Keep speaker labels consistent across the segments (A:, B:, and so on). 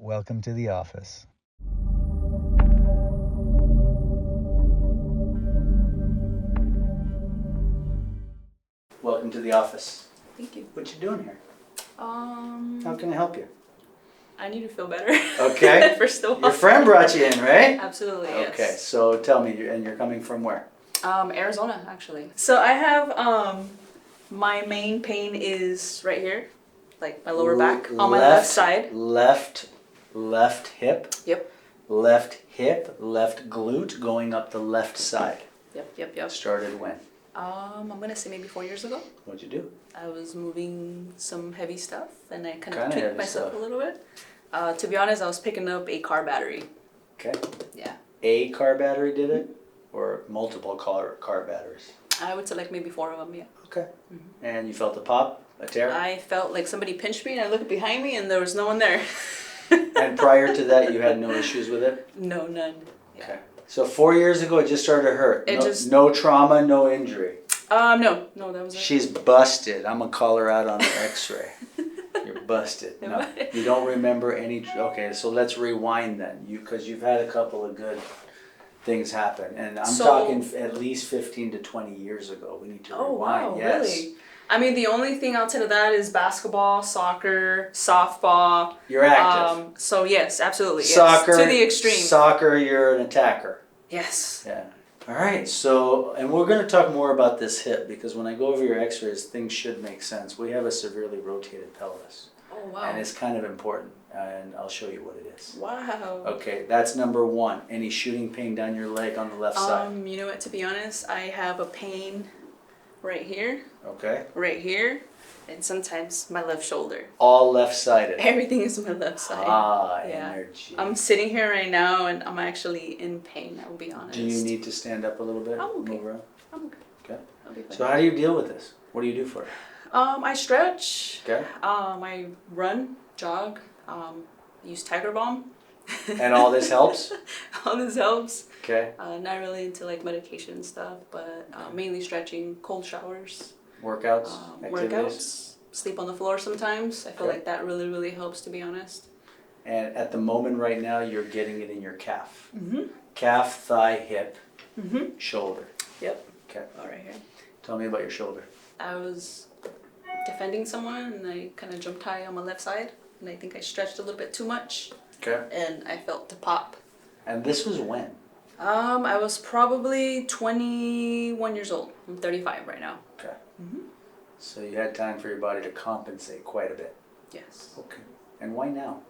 A: Welcome to the office. Welcome to the office.
B: Thank you.
A: What you doing here? How
B: How
A: can I help you?
B: I need to feel better.
A: Okay.
B: First of all.
A: Your friend brought you in, right?
B: Absolutely,
A: Okay,
B: yes.
A: so tell me, and you're coming from where?
B: Arizona, actually. So I have, my main pain is right here, like my lower back, on my left side.
A: Left hip.
B: Yep.
A: Left hip, left glute, going up the left side.
B: Yep.
A: Started when?
B: I'm gonna say maybe 4 years ago.
A: What'd you do?
B: I was moving some heavy stuff, and I kind
A: Kinda
B: of tweaked
A: heavy
B: myself
A: stuff.
B: a little bit. To be honest, I was picking up a car battery.
A: Okay.
B: Yeah.
A: A car battery did it, or multiple car batteries?
B: I would say like maybe 4 of them, yeah.
A: Okay. And you felt a pop, a tear?
B: I felt like somebody pinched me, and I looked behind me, and there was no one there.
A: And prior to that, you had no issues with it?
B: No, none. Yeah.
A: Okay. So 4 years ago, it just started to hurt.
B: It
A: No trauma, no injury.
B: No, that was it.
A: She's busted. I'm gonna call her out on the x-ray. You're busted. No, you don't remember any, okay, so let's rewind then. Because you've had a couple of good things happen. And I'm talking at least 15 to 20 years ago. We need to rewind.
B: Wow,
A: yes.
B: really? I mean, the only thing outside of that is basketball, soccer, softball.
A: You're active.
B: So yes, absolutely. Yes.
A: Soccer.
B: To the extreme.
A: Soccer, you're an attacker.
B: Yes.
A: Yeah. All right, so, and we're going to talk more about this hip because when I go over your x-rays, things should make sense. We have a severely rotated pelvis.
B: Oh, wow.
A: And it's kind of important, and I'll show you what it is.
B: Wow.
A: Okay, that's number one. Any shooting pain down your leg on the left side?
B: You know what, to be honest, I have a pain right here,
A: Okay.
B: right here, and sometimes my left shoulder.
A: All left-sided.
B: Everything is my left side.
A: Ah,
B: Yeah.
A: energy.
B: I'm sitting here right now, and I'm actually in pain, I will be honest.
A: Do you need to stand up a little bit?
B: I'm okay.
A: Move around?
B: I'm okay.
A: Okay.
B: I'll be fine.
A: So how do you deal with this? What do you do for it?
B: I stretch.
A: Okay.
B: I run, jog. I use Tiger Balm.
A: And all this helps?
B: All this helps.
A: Okay.
B: Not really into like medication and stuff, but mainly stretching, cold showers,
A: Workouts? Activities?
B: workouts, sleep on the floor sometimes. I feel
A: Okay.
B: like that really, really helps, to be honest.
A: And at the moment right now, you're getting it in your calf.
B: Mm-hmm.
A: Calf, thigh, hip,
B: Mm-hmm.
A: shoulder.
B: Yep.
A: Okay.
B: All right here.
A: Tell me about your shoulder.
B: I was defending someone, and I kind of jumped high on my left side, and I think I stretched a little bit too much,
A: Okay.
B: and I felt the pop.
A: And this was when?
B: I was probably 21 years old. I'm 35 right now.
A: Okay.
B: Mm-hmm.
A: So you had time for your body to compensate quite a bit.
B: Yes.
A: Okay. And why now?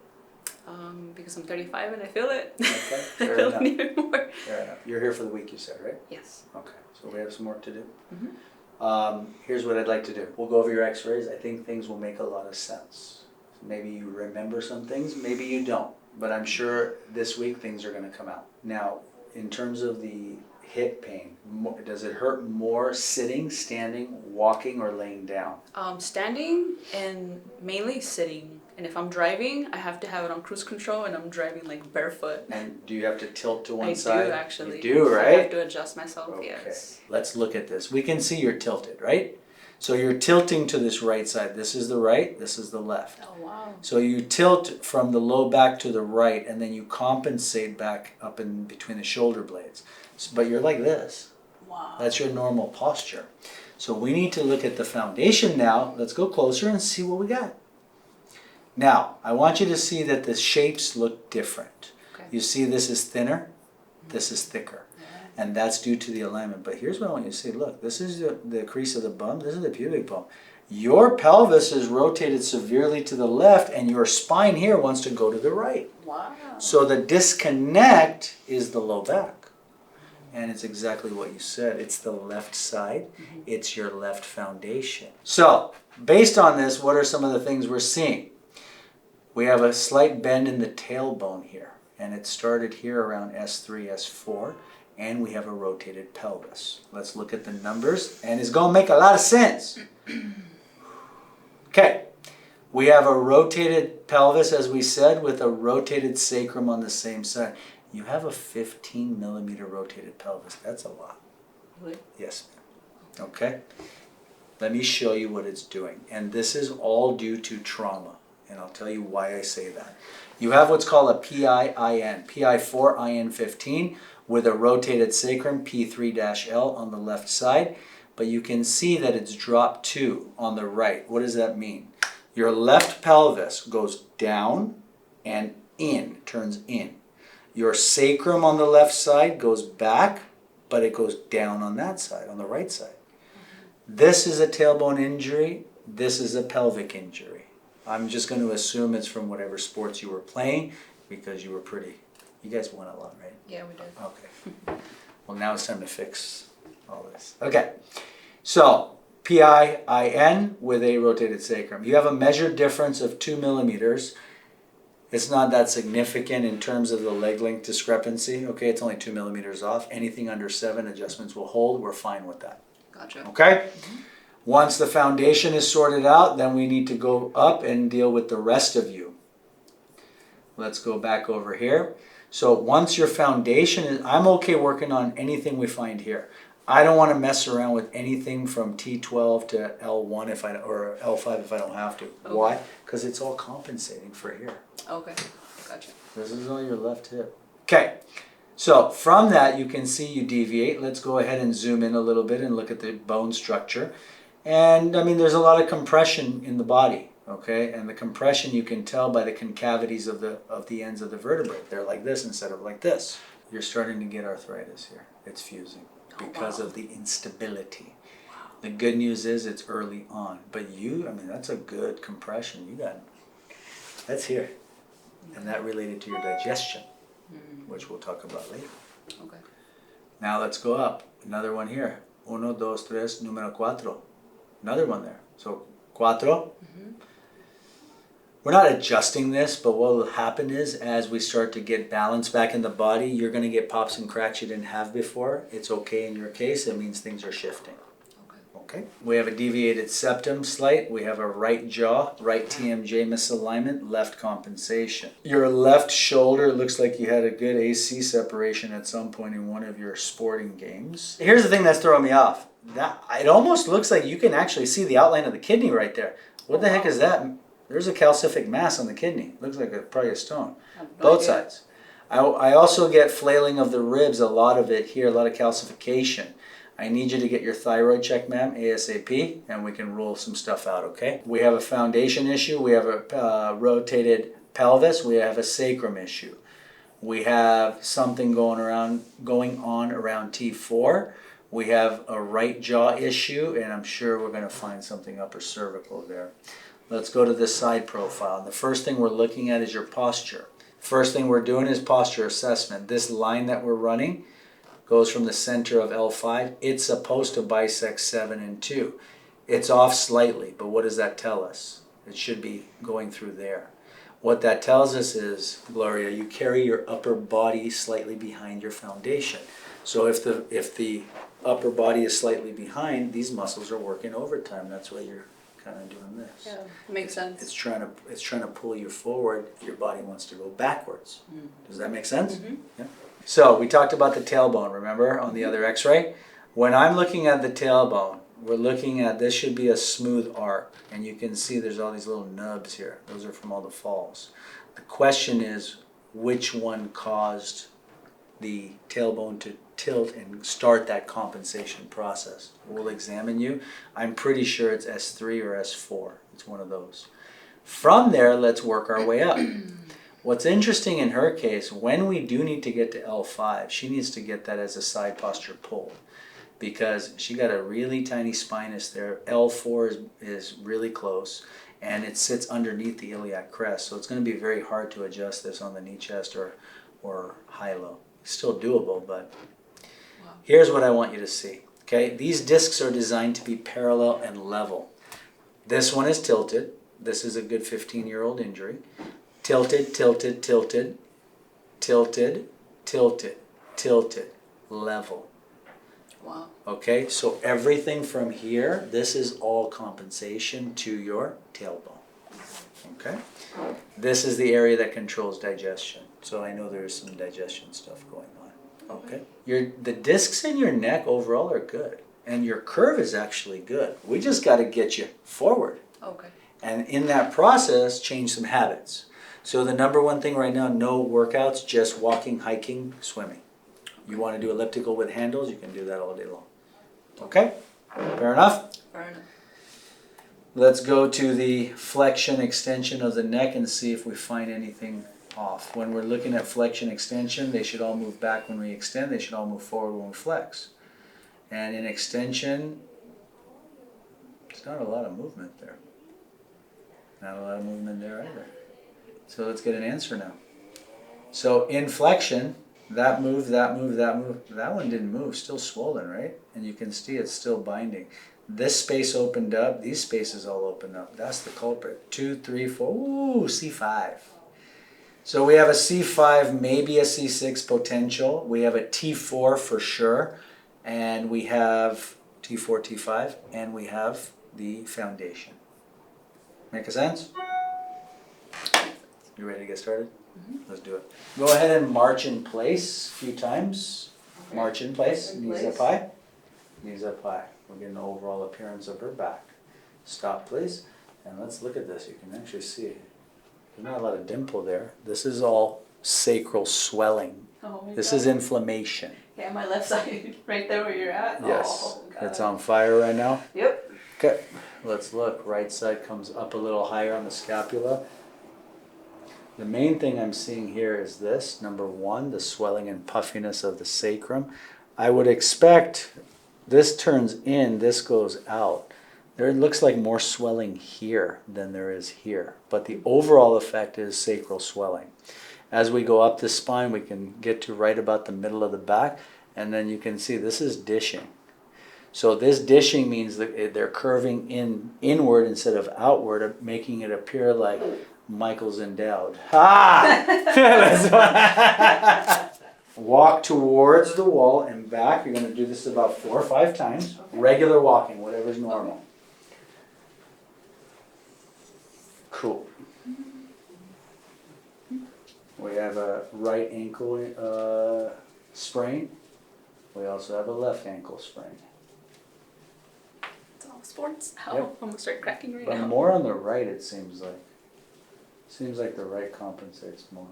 B: Because I'm 35 and I feel it.
A: Okay.
B: I
A: Fair
B: feel
A: enough.
B: it even more.
A: Fair enough. You're here for the week, you said, right?
B: Yes.
A: Okay. So we have some work to do.
B: Mm-hmm.
A: Here's what I'd like to do. We'll go over your x-rays. I think things will make a lot of sense. Maybe you remember some things, maybe you don't. But I'm sure this week things are going to come out. Now, in terms of the hip pain, does it hurt more sitting, standing, walking, or laying down?
B: Standing and mainly sitting. And if I'm driving, I have to have it on cruise control, and I'm driving like barefoot.
A: And do you have to tilt to one
B: I
A: side?
B: do actually.
A: You do, right?
B: I have to adjust myself,
A: Okay.
B: yes.
A: Let's look at this. We can see you're tilted, right? So you're tilting to this right side. This is the right, this is the left.
B: Oh, wow.
A: So you tilt from the low back to the right, and then you compensate back up in between the shoulder blades. But you're like this.
B: Wow.
A: That's your normal posture. So we need to look at the foundation now. Let's go closer and see what we got. Now, I want you to see that the shapes look different.
B: Okay.
A: You see this is thinner, this is thicker. And that's due to the alignment. But here's what I want you to see. Look, this is the crease of the bum. This is the pubic bone. Your pelvis is rotated severely to the left, and your spine here wants to go to the right.
B: Wow.
A: So the disconnect is the low back. And it's exactly what you said. It's the left side. It's your left foundation. So, based on this, what are some of the things we're seeing? We have a slight bend in the tailbone here. And it started here around S3, S4. And we have a rotated pelvis. Let's look at the numbers, and it's going to make a lot of sense. Okay, we have a rotated pelvis, as we said, with a rotated sacrum on the same side. You have a 15 millimeter rotated pelvis. That's a lot.
B: Really?
A: Yes, ma'am. Okay, let me show you what it's doing. And this is all due to trauma, and I'll tell you why I say that. You have what's called a PIIN, PI4IN15 with a rotated sacrum, P3-L on the left side. But you can see that it's drop 2 on the right. What does that mean? Your left pelvis goes down and in, turns in. Your sacrum on the left side goes back, but it goes down on that side, on the right side. This is a tailbone injury. This is a pelvic injury. I'm just going to assume it's from whatever sports you were playing because you guys won a lot, right?
B: Yeah, we did.
A: Okay. Well, now it's time to fix all this. Okay. So, PIIN with a rotated sacrum. You have a measured difference of 2 millimeters. It's not that significant in terms of the leg length discrepancy. Okay, it's only 2 millimeters off. Anything under 7, adjustments will hold. We're fine with that.
B: Gotcha.
A: Okay? Once the foundation is sorted out, then we need to go up and deal with the rest of you. Let's go back over here. So once your foundation is, I'm okay working on anything we find here. I don't want to mess around with anything from T12 to L1 or L5 if I don't have to. Okay. Why? Because it's all compensating for here.
B: Okay, gotcha.
A: This is all your left hip. Okay, so from that you can see you deviate. Let's go ahead and zoom in a little bit and look at the bone structure. And I mean, there's a lot of compression in the body, okay? And the compression you can tell by the concavities of the ends of the vertebrae. They're like this instead of like this. You're starting to get arthritis here. It's fusing because of the instability. Wow. The good news is it's early on. But I mean, that's a good compression. You got, that's here. And that related to your digestion, which we'll talk about later.
B: Okay.
A: Now let's go up. Another one here. 1, 2, 3, número 4. Another one there. So, 4. We're not adjusting this, but what will happen is as we start to get balance back in the body, you're going to get pops and cracks you didn't have before. It's okay in your case. It means things are shifting. Okay. We have a deviated septum slight. We have a right jaw, right TMJ misalignment, left compensation. Your left shoulder looks like you had a good AC separation at some point in one of your sporting games. Here's the thing that's throwing me off. It almost looks like you can actually see the outline of the kidney right there. What the heck is that? There's a calcific mass on the kidney. Looks like probably a stone. Both sides. I also get flailing of the ribs, a lot of it here, a lot of calcification. I need you to get your thyroid checked, ma'am, ASAP, and we can rule some stuff out, okay? We have a foundation issue. We have a rotated pelvis. We have a sacrum issue. We have something going on around T4. We have a right jaw issue, and I'm sure we're going to find something upper cervical there. Let's go to the side profile. The first thing we're looking at is your posture. First thing we're doing is posture assessment. This line that we're running goes from the center of L5. It's supposed to bisect 7 and 2. It's off slightly, but what does that tell us? It should be going through there. What that tells us is, Gloria, you carry your upper body slightly behind your foundation. So if the upper body is slightly behind, these muscles are working overtime. That's why you're kind of doing this.
B: Yeah, makes sense.
A: It's trying to pull you forward. Your body wants to go backwards. Does that make sense? Yeah. So we talked about the tailbone, remember, on the other x-ray? When I'm looking at the tailbone, we're looking at, this should be a smooth arc. And you can see there's all these little nubs here. Those are from all the falls. The question is, which one caused the tailbone to tilt and start that compensation process? We'll examine you. I'm pretty sure it's S3 or S4. It's one of those. From there, let's work our way up. What's interesting in her case, when we do need to get to L5, she needs to get that as a side posture pull because she got a really tiny spinous there. L4 is really close and it sits underneath the iliac crest. So it's going to be very hard to adjust this on the knee chest or high-low. Still doable, but here's what I want you to see. Okay, these discs are designed to be parallel and level. This one is tilted. This is a good 15-year-old injury. Tilted, tilted, tilted, tilted, tilted, tilted, level.
B: Wow.
A: Okay, so everything from here, this is all compensation to your tailbone. Okay? This is the area that controls digestion. So I know there's some digestion stuff going on. Okay? The discs in your neck overall are good. And your curve is actually good. We just got to get you forward.
B: Okay.
A: And in that process, change some habits. So the number one thing right now, no workouts, just walking, hiking, swimming. You want to do elliptical with handles, you can do that all day long. Okay? Fair enough?
B: Fair enough.
A: Let's go to the flexion extension of the neck and see if we find anything off. When we're looking at flexion extension, they should all move back when we extend, they should all move forward when we flex. And in extension, there's not a lot of movement there. Not a lot of movement there either. So let's get an answer now. So in flexion, that moved, that moved, that moved. That one didn't move, still swollen, right? And you can see it's still binding. This space opened up, these spaces all opened up. That's the culprit. 2, 3, 4, ooh, C5. So we have a C5, maybe a C6 potential. We have a T4 for sure. And we have T4, T5, and we have the foundation. Make a sense? You ready to get started? Mm-hmm. Let's do it. Go ahead and march in place a few times. Okay. March in place. Knees up high. Knees up high. We're getting the overall appearance of her back. Stop, please. And let's look at this. You can actually see there's not a lot of dimple there. This is all sacral swelling. Oh my This God. Is inflammation.
B: Yeah, my left side, right there where you're at.
A: Yes.
B: Oh,
A: it's on fire right now.
B: Yep.
A: Okay. Let's look. Right side comes up a little higher on the scapula. The main thing I'm seeing here is this. Number one, the swelling and puffiness of the sacrum. I would expect this turns in, this goes out. There looks like more swelling here than there is here. But the overall effect is sacral swelling. As we go up the spine, we can get to right about the middle of the back. And then you can see this is dishing. So this dishing means that they're curving inward instead of outward, making it appear like Michael's endowed. Ha! Walk towards the wall and back. You're going to do this about 4 or 5 times. Okay. Regular walking, whatever's normal. Cool. We have a right ankle sprain. We also have a left ankle sprain.
B: It's all sports. Ow,
A: yep.
B: I'm going to start cracking right
A: but
B: now.
A: But more on the right, it seems like. Seems like the right compensates more.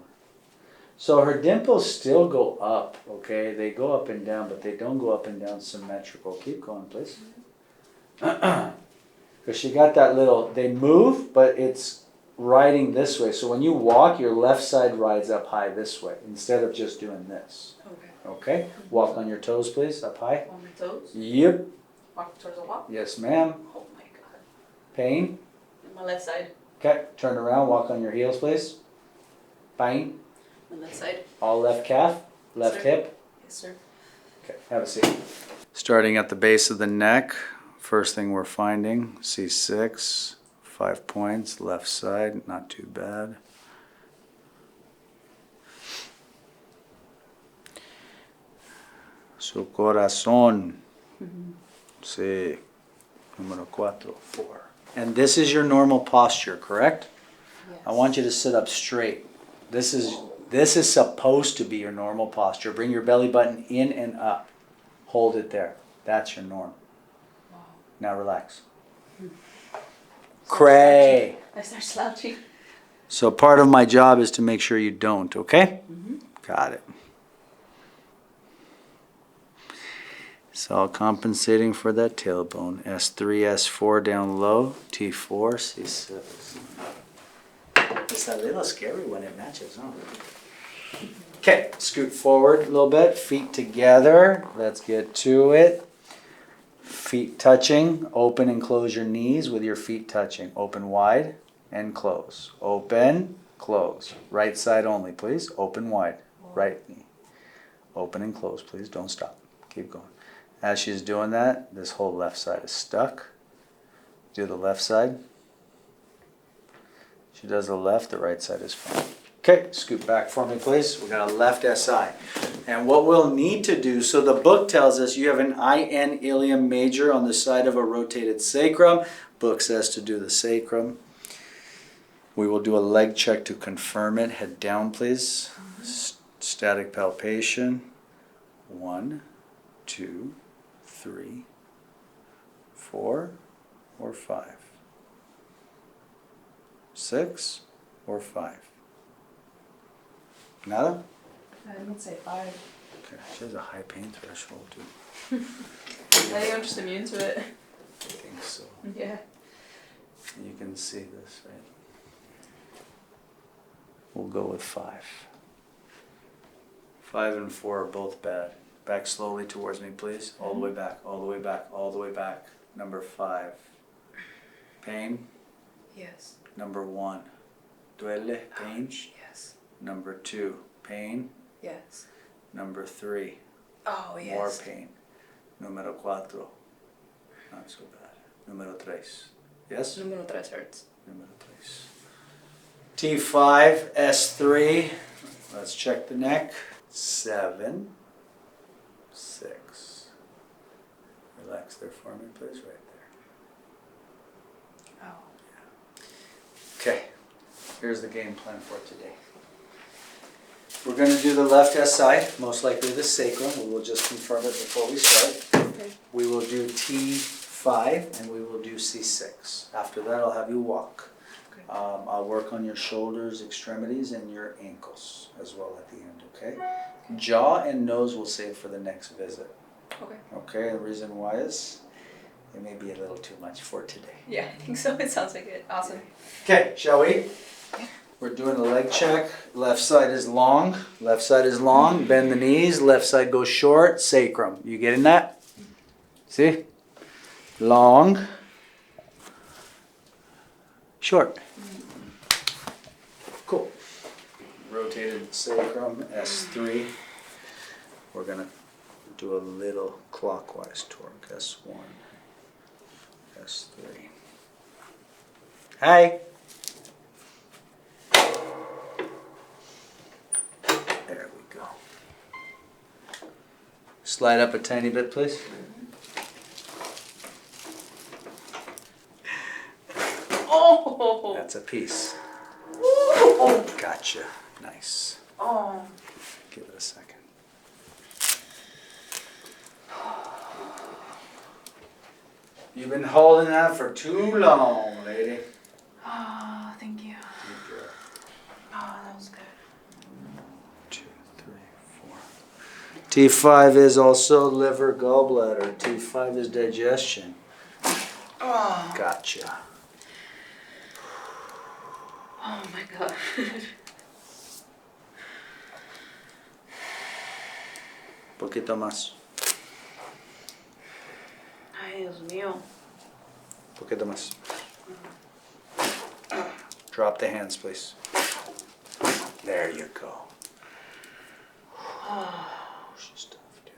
A: So her dimples still go up, okay? They go up and down, but they don't go up and down symmetrical. Keep going, please. Because she got that little, they move, but it's riding this way. So when you walk, your left side rides up high this way, instead of just doing this. Okay. Okay? Walk on your toes, please, up high.
B: On my toes?
A: Yep.
B: Walk towards the wall?
A: Yes, ma'am.
B: Oh my God.
A: Pain?
B: On my left side.
A: Okay, turn around, walk on your heels, please. Pain?
B: On left side.
A: All left calf, left hip.
B: Yes, sir.
A: Okay, have a seat. Starting at the base of the neck, first thing we're finding, C6, 5 points, left side, not too bad. Su corazón. Sí. Número 4, 4. And this is your normal posture, correct? Yes. I want you to sit up straight. This is supposed to be your normal posture. Bring your belly button in and up. Hold it there. That's your norm. Wow. Now relax. Cray.
B: I start slouching.
A: So part of my job is to make sure you don't, okay? Mm-hmm. Got it. So compensating for that tailbone. S3, S4 down low. T4, C6. It's a little scary when it matches, huh? Okay, scoot forward a little bit. Feet together. Let's get to it. Feet touching. Open and close your knees with your feet touching. Open wide and close. Open, close. Right side only, please. Open wide. Right knee. Open and close, please. Don't stop. Keep going. As she's doing that, this whole left side is stuck. Do the left side. She does the left, the right side is fine. Okay, scoot back for me, please. We got a left SI. And what we'll need to do, so the book tells us you have an IN ilium major on the side of a rotated sacrum. Book says to do the sacrum. We will do a leg check to confirm it. Head down, please. Static palpation. 1, 2, 3, 4, or 5. 6 or 5. Nada?
B: I would say 5.
A: Okay, she has a high pain threshold too.
B: I think I'm just immune to it.
A: I think so.
B: Yeah.
A: You can see this, right? We'll go with 5. 5 and 4 are both bad. Back slowly towards me, please. All the way back, all the way back, all the way back. Number 5. Pain.
B: Yes.
A: Number 1. Duele, pain.
B: Yes.
A: Number 2. Pain.
B: Yes.
A: Number 3.
B: Oh, yes.
A: More pain. Numero 4. Not so bad. Numero 3. Yes?
B: Numero 3 hurts.
A: Numero 3. T5, S3. Let's check the neck. 7, 6. Relax there for me, please, right there.
B: Oh.
A: Okay, here's the game plan for today. We're going to do the left SI, most likely the sacrum. We will just confirm it before we start.
B: Okay.
A: We will do T5 and we will do C6. After that, I'll have you walk.
B: Okay.
A: I'll work on your shoulders, extremities, and your ankles as well at the end, okay? Jaw and nose we'll save for the next visit.
B: Okay.
A: Okay, the reason why is it may be a little too much for today.
B: Yeah, I think so. It sounds like it. Awesome.
A: Okay, shall we? We're doing a leg check. Left side is long. Left side is long. Bend the knees. Left side goes short. Sacrum. You getting that? See? Long. Short. Cool. Rotated sacrum, S3. We're going to do a little clockwise torque, S1, S3. Hi. There we go. Slide up a tiny bit, please.
B: Oh!
A: That's a piece.
B: Oh!
A: Gotcha. Nice.
B: Oh!
A: Give it a second. You've been holding that for too long, lady.
B: Oh, thank you.
A: Deep breath.
B: Oh, that was good.
A: 2, 3, 4. T5 is also liver, gallbladder. T5 is digestion.
B: Oh,
A: Gotcha.
B: oh my God.
A: Poquito más.
B: Ay, Dios mío.
A: Poquito más. Drop the hands, please. There you go.
B: Oh.
A: She's tough, dude.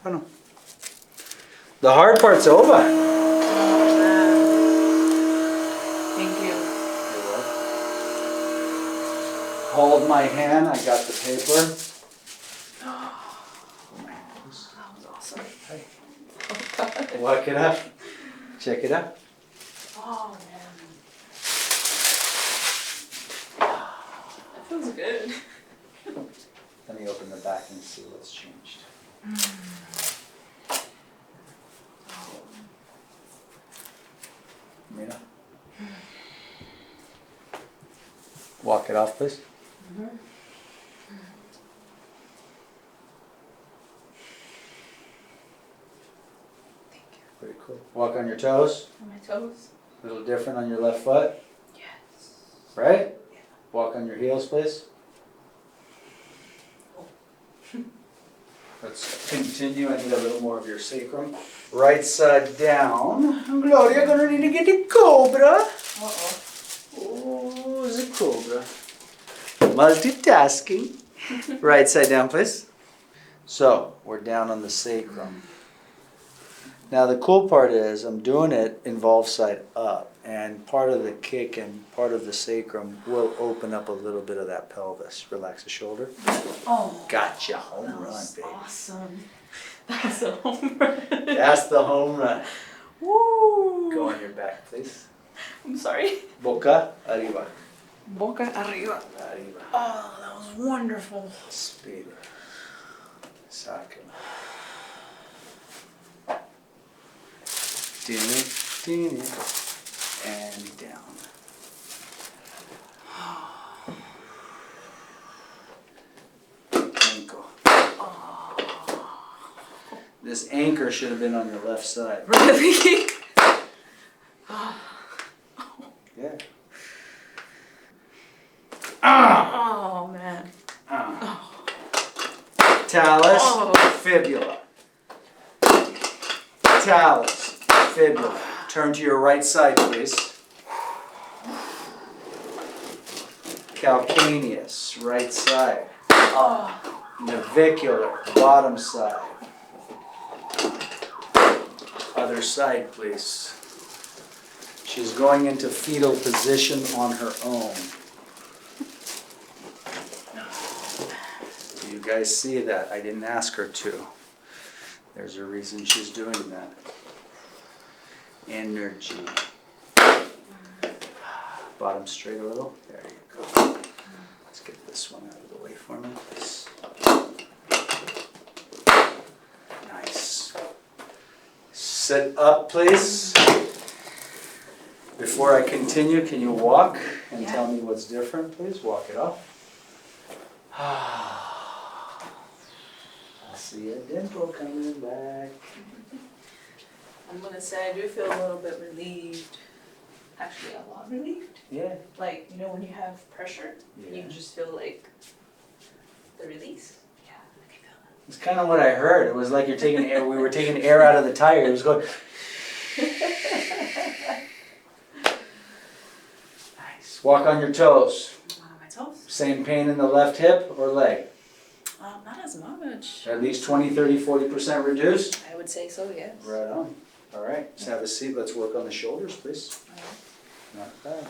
A: Oh no. The hard part's over.
B: Thank you.
A: You're welcome. Hold my hand. I got the paper.
B: That was awesome.
A: Hey.
B: Oh, God.
A: Walk it up. Check it out.
B: Oh, man. That feels good.
A: Let me open the back and see what's changed. Mira. Walk it off, please.
B: Thank you.
A: Pretty cool. Walk on your toes.
B: On my toes?
A: A little different on your left foot.
B: Yes.
A: Right? Yeah. Walk on your heels, please. Let's continue. I need a little more of your sacrum. Right side down. Gloria, gonna need to get the cobra.
B: Uh-oh.
A: Oh, the cobra. Multitasking. Right side down, please. So, we're down on the sacrum. Now, the cool part is I'm doing it involved side up. And part of the kick and part of the sacrum will open up a little bit of that pelvis. Relax the shoulder.
B: Oh.
A: Gotcha. Home
B: That
A: run,
B: was
A: baby.
B: awesome. That was a home run.
A: That's the home run.
B: Woo.
A: Go on your back, please.
B: I'm sorry.
A: Boca arriba.
B: Boca arriba.
A: Arriba.
B: Oh, that was wonderful.
A: Speed. Sacrum. Ding, ding, and down. This anchor should have been on your left side.
B: Really?
A: Yeah.
B: Oh man.
A: Talus,
B: Oh.
A: fibula. Talus, fibula. Turn to your right side, please. Calcaneus, right side. Navicular, bottom side. Other side, please. She's going into fetal position on her own. Do you guys see that? I didn't ask her to. There's a reason she's doing that. Energy. Bottom straight a little. There you go. Let's get this one out of the way for me, please. Nice. Sit up, please. Before I continue, can you walk and tell me what's different, please? Walk it off. I see a dimple coming back.
B: I'm gonna say I do feel a little bit relieved. Actually, a lot relieved.
A: Yeah.
B: Like, you know when you have pressure, and you
A: Yeah.
B: just feel like the release? Yeah, I can feel that.
A: It's kind of what I heard. It was like you're taking air. We were taking air out of the tire. It was going. Nice. Walk on your toes.
B: My toes?
A: Same pain in the left hip or leg?
B: Not as much.
A: At least 20, 30, 40% reduced?
B: I would say so, yes.
A: Right on. All right. Just have a seat. Let's work on the shoulders, please. Not bad.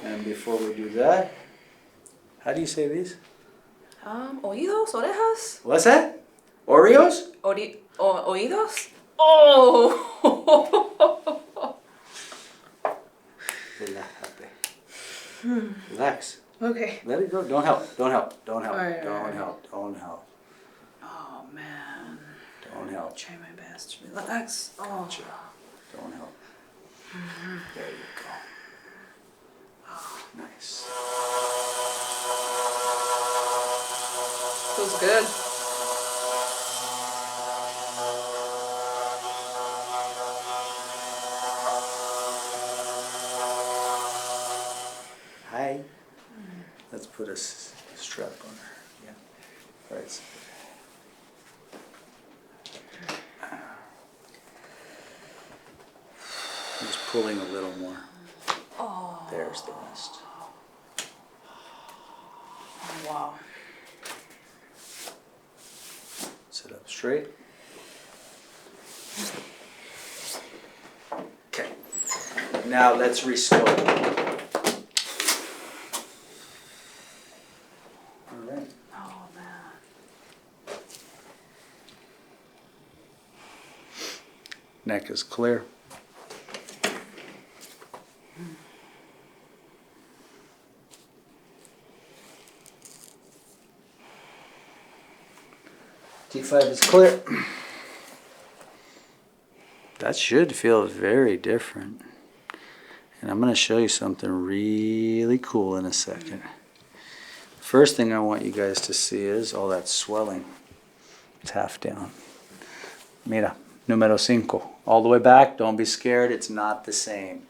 A: And before we do that, how do you say these?
B: Oídos, orejas,
A: What's that? Oreos?
B: oídos. Oh!
A: Relájate. Relax.
B: Okay.
A: Let it go. Don't help. Don't help. Don't help.
B: Alright,
A: Don't
B: alright.
A: help. Don't help.
B: Oh man.
A: Don't help.
B: Try my best to relax. Oh.
A: Gotcha. Don't help. There you go. Nice.
B: Feels good.
A: Hi. Let's put a strap on her. Yeah. Right side. I'm just pulling a little more.
B: Oh.
A: There's the rest.
B: Wow.
A: Sit up straight. Okay. Now let's restore. All right.
B: Oh man.
A: Neck is clear. T5 is clear. That should feel very different. And I'm going to show you something really cool in a second. First thing I want you guys to see is all that swelling. It's half down. Mira, número 5. All the way back, don't be scared, it's not the same.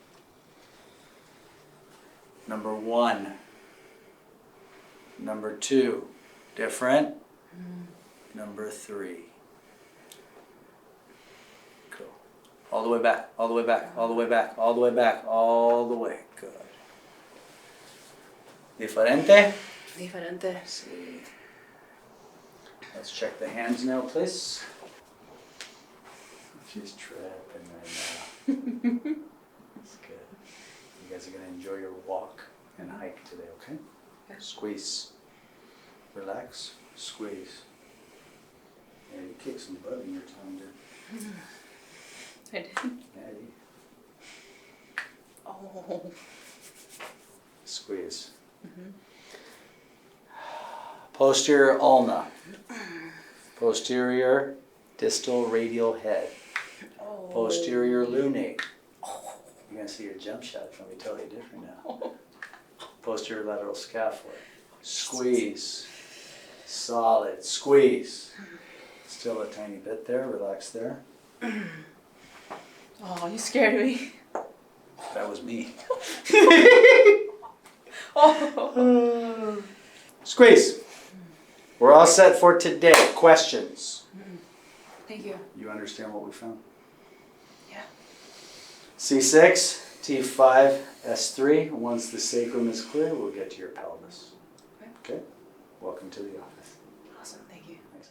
A: Number 1. Number 2, different. Number 3. Cool. All the way back, all the way back, all the way back, all the way back, all the way. Good. Diferente?
B: Diferente.
A: Sí. Let's check the hands now, please. She's tripping right now. That's good. You guys are going to enjoy your walk and hike today, okay?
B: Yeah.
A: Squeeze. Relax. Squeeze. Yeah, you kicked some butt in your tongue, dude.
B: I did.
A: Yeah, you
B: Oh.
A: squeeze. Posterior ulna. Posterior distal radial head.
B: Oh.
A: Posterior lunate. You're going to see your jump shot. It's going to be totally different now. Posterior lateral scaphoid. Squeeze. Solid. Squeeze. Still a tiny bit there. Relax there.
B: Oh, you scared me.
A: That was me.
B: Oh.
A: Squeeze. We're all set for today. Questions?
B: Thank you.
A: You understand what we found?
B: Yeah.
A: C6, T5, S3. Once the sacrum is clear, we'll get to your pelvis. Okay? Welcome to the office.
B: Awesome. Thank you.
A: Thanks.